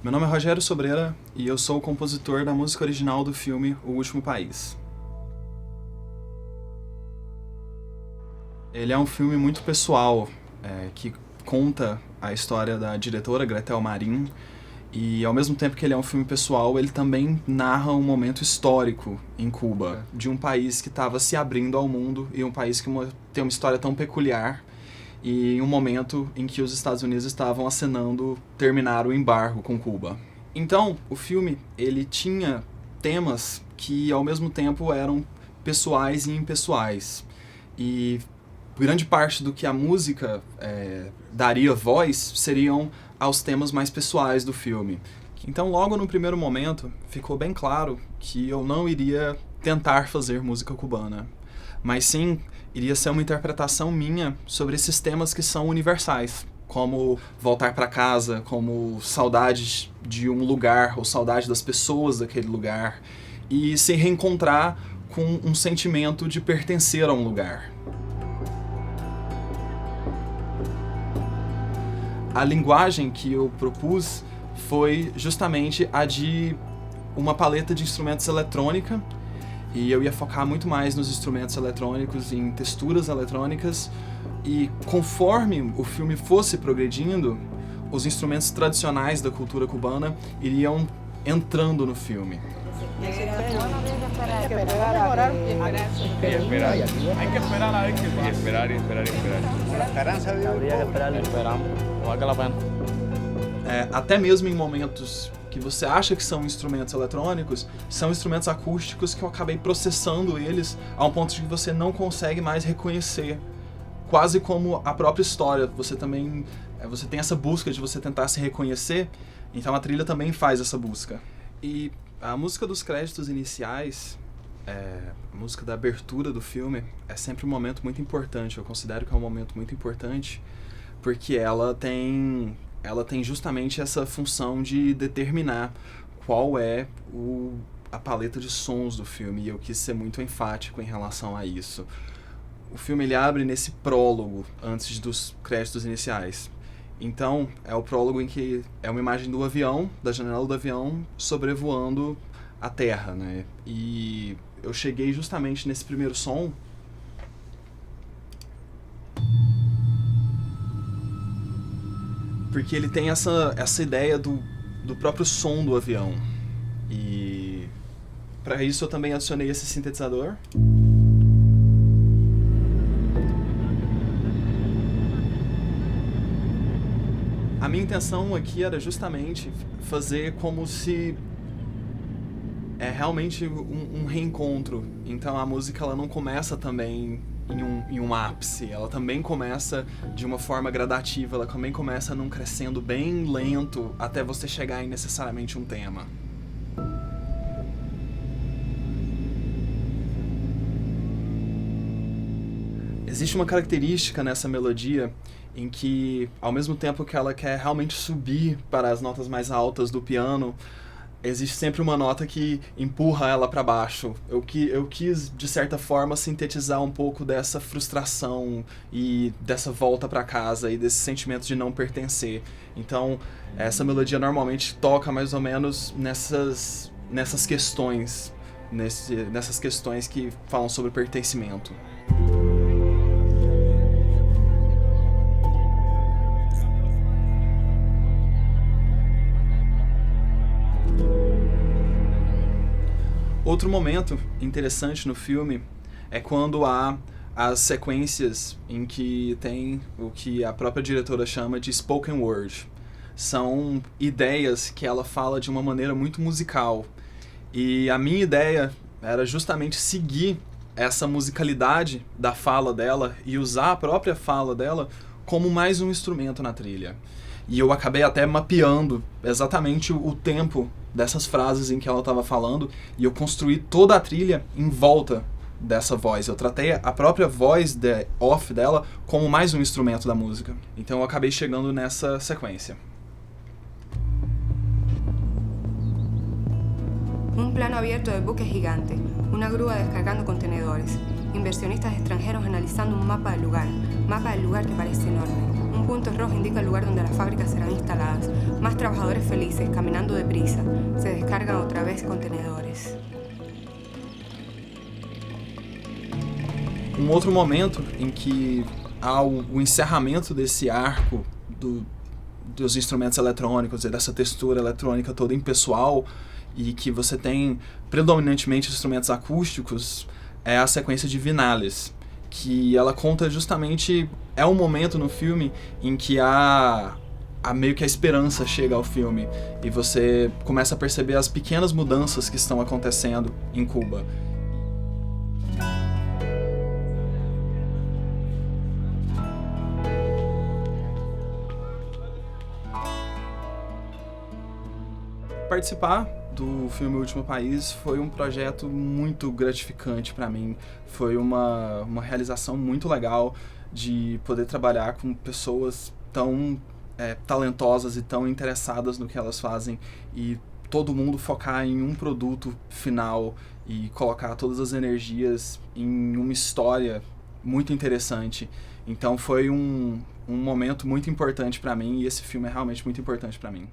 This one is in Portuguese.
Meu nome é Rogério Sobreira e eu sou o compositor da música original do filme O Último País. Ele é um filme muito pessoal, que conta a história da diretora Gretel Marin, e ao mesmo tempo que ele é um filme pessoal, ele também narra um momento histórico em Cuba, de um país que estava se abrindo ao mundo e um país que tem uma história tão peculiar, e em um momento em que os Estados Unidos estavam acenando terminar o embargo com Cuba. Então, o filme ele tinha temas que ao mesmo tempo eram pessoais e impessoais, e grande parte do que a música daria voz seriam aos temas mais pessoais do filme. Então, logo no primeiro momento, ficou bem claro que eu não iria tentar fazer música cubana, mas sim iria ser uma interpretação minha sobre esses temas que são universais, como voltar para casa, como saudades de um lugar ou saudade das pessoas daquele lugar, e se reencontrar com um sentimento de pertencer a um lugar. A linguagem que eu propus foi justamente a de uma paleta de instrumentos eletrônica, e eu ia focar muito mais nos instrumentos eletrônicos, em texturas eletrônicas, e conforme o filme fosse progredindo, os instrumentos tradicionais da cultura cubana iriam entrando no filme. Até mesmo em momentos que você acha que são instrumentos eletrônicos, são instrumentos acústicos que eu acabei processando eles a um ponto de que você não consegue mais reconhecer, quase como a própria história. Você também você tem essa busca de você tentar se reconhecer, então a trilha também faz essa busca. E a música dos créditos iniciais, a música da abertura do filme, é sempre um momento muito importante. Eu considero que é um momento muito importante porque ela tem justamente essa função de determinar qual é a paleta de sons do filme, e eu quis ser muito enfático em relação a isso. O filme ele abre nesse prólogo, antes dos créditos iniciais. Então, é o prólogo em que é uma imagem do avião, da janela do avião, sobrevoando a Terra, né? E eu cheguei justamente nesse primeiro som, porque ele tem essa ideia do próprio som do avião. E para isso eu também adicionei esse sintetizador. A minha intenção aqui era justamente fazer como se realmente um reencontro. Então a música ela não começa também em um ápice, ela também começa de uma forma gradativa, ela também começa num crescendo bem lento até você chegar em necessariamente um tema. Existe uma característica nessa melodia em que, ao mesmo tempo que ela quer realmente subir para as notas mais altas do piano, existe sempre uma nota que empurra ela para baixo. Eu quis, de certa forma, sintetizar um pouco dessa frustração e dessa volta para casa e desse sentimento de não pertencer. Então, essa melodia normalmente toca mais ou menos nessas questões, nessas questões que falam sobre pertencimento. Outro momento interessante no filme é quando há as sequências em que tem o que a própria diretora chama de spoken word. São ideias que ela fala de uma maneira muito musical. E a minha ideia era justamente seguir essa musicalidade da fala dela e usar a própria fala dela como mais um instrumento na trilha. E eu acabei até mapeando exatamente o tempo dessas frases em que ela estava falando, e eu construí toda a trilha em volta dessa voz. Eu tratei a própria voz off dela como mais um instrumento da música. Então eu acabei chegando nessa sequência. Un plano abierto de buques gigante, una grúa descargando contenedores, inversionistas extranjeros analizando un mapa del lugar que parece enorme, un Un punto rojo indica el lugar donde las fábricas serán instaladas. Más trabajadores felices, caminando deprisa. Se descargan otra vez contenedores. Um outro momento em que há o encerramento desse arco dos instrumentos eletrônicos e dessa textura eletrônica toda impessoal, e que você tem predominantemente instrumentos acústicos, é a sequência de Vinales, que ela conta justamente, é um momento no filme em que meio que a esperança chega ao filme e você começa a perceber as pequenas mudanças que estão acontecendo em Cuba. Participar do filme O Último País foi um projeto muito gratificante para mim. Foi uma realização muito legal de poder trabalhar com pessoas tão talentosas e tão interessadas no que elas fazem, e todo mundo focar em um produto final e colocar todas as energias em uma história muito interessante. Então foi um momento muito importante para mim, e esse filme é realmente muito importante para mim.